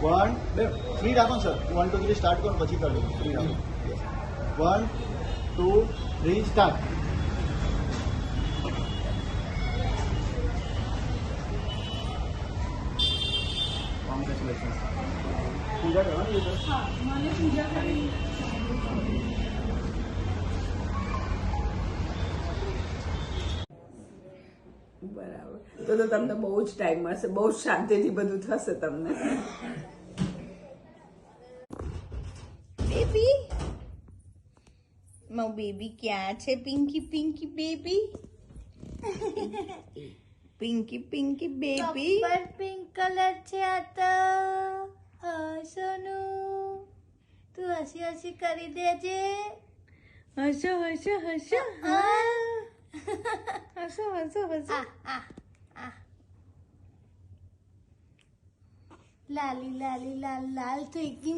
1 3 રાખો sir 1 2 3 start કરો પછી કરો 3 રાખો 1 2 3 સ્ટાર્ટ કોંગ્રેચ્યુલેશન પૂજા કરવાની છે સર મને પૂજા કરી બરાબર તો તમને બહુ જ ટાઈમ મળશે બહુ જ શાંતિથી બધું થશે તમને બેબી મારું બેબી ક્યાં છે પિંકી પિંકી બેબી પિંકી પિંકી બેબી પર પિંક કલર છે આ તો સોનું તું હસી હસી કરી દેજે હસો હસો હસો હસો હસો હસો લાલી લાલી લાલ લાલ થઈ ગઈ